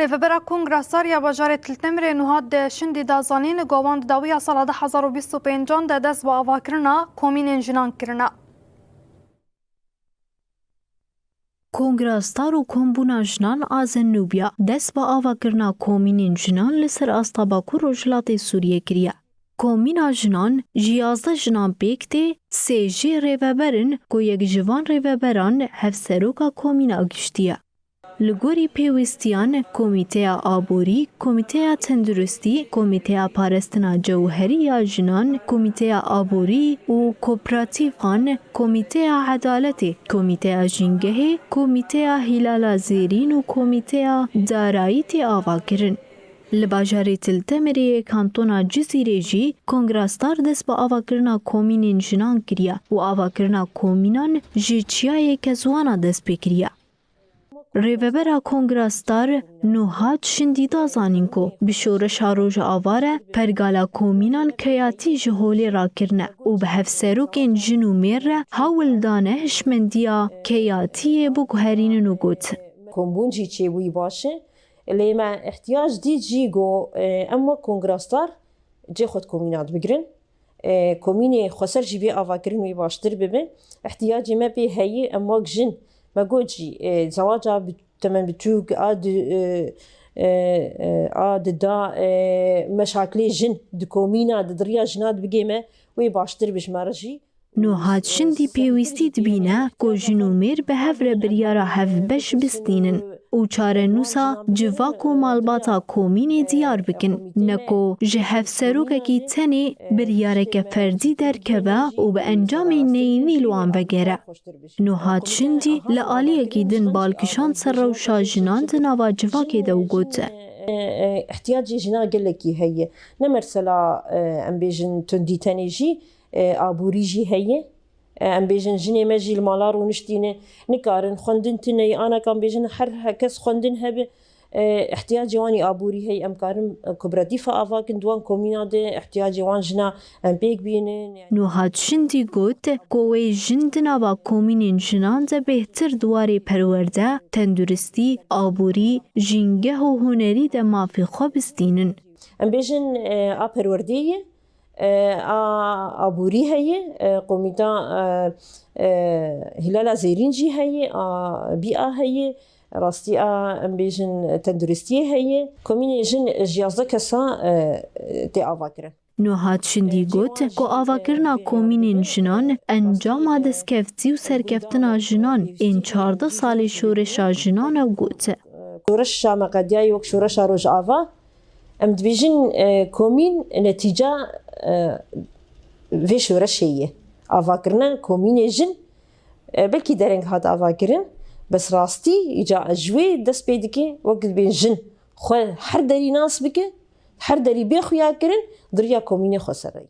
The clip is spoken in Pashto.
ریفبرا کنگرساریا بجار تلتمر نهاد شندی دازانین گواند داویا سال 2025 ده دست با آواکرنا کومین جنان کرنا. کنگرستار و کمبونا جنان آزن نوبیا دست با آواکرنا کومین جنان لسر استاباکو روجلات سوریه کریا. کومینا جنان جیازده جنان پیکته سه جی ریفبرن کو یک جوان ریفبران هفسروکا کومینا گشتیا. لگوری پیوستیان کمیته آبوری، کمیته تندرستی، کمیته پارستنا جوهری یا جنان، کمیته آبوری و کوپراتیفان، کمیته عدالت، کمیته جنگه، کمیته هلال زیرین و کمیته داراییت آواکرن. لباجاری تلتمری کانتونا جزیره جی کنگرستار دست با آواکرنا کومین جنان کریا و آواکرنا کومینان جی چیای کزوانا دست بکریا. ریوبرا کنگرستار نوهات شندی دازانین کو بشورش روژ آواره پرگالا کومینان کیاتی جهولی را کرنه و به هفسروکین جنو میر هاول دانه هشمندیا کیاتی بگوهرین نگوت. کومبونجی چی بوی باشه لیما احتیاج دی جیگو اما کنگرستار جی خود کومینات بگرن کومینی خسر جی بی آواکرین وی باشتر ببین احتیاجی ما بی هایی اما جن ما گوجي زواجها تمام بتشوق دا مشاكل جن دكومينا دريا جناد بقيمة ويباشتر بشمارجي نوهات شندی پیوستی دبینه کو جنومیر به هفر بریارا هف بش بستینن او چاره نوسا جواک و مالباتا کومین دیار بکن نکو جهف سروک کی تنی بریارک فردی در کبا و به انجام نیوی لوان بگیره نوهات شندی لعالیه کی دن بالکشان سر رو شاجنان دنوا جواک دو گوته احتیاجی جنا گلکی هی نمرسلا ام بیجن تندی تنیجی آبوریجی هیه ام بیجن جنی مجی المالار و نشتینه نکارن خندن تنی آنا کام بیجن هر کس خندن هب احتیاجی وانی آبوری هی ام کارم کوپراتیفا آواکن دوان کومیناده احتیاجی وان جنا ام بیگ بینه نوهات شندی گوت کوی جندنا با کومینین جنان ده بهتر دواری پرورده تندرستی آبوری جنگه و هنری ده مافی خواب استینن ام بیجن پروردیه آبوری هی قومیتا هلال زیرین جی هی بیا هی راستی ام بیجن تندرستی هی کمین جن جیازده کسا تی آواکره نوهات شندی گوت کو آواکرنا کومینین جنان انجام دستکفتی و سرکفتنا جنان این 14 سالی شورش جنان او گوت شورش مقدیای وک شورش روز آوا ام دبیجن کومین نتیجه وی شورش هیه آواکرنا کومین جن بلکی درنگ هات آواکرن بس راستی ایجا جوی دست پیدکی وقت بین جن خو هر دری ناس بکه هر دری بی خویا کرن دریا کومین خسرای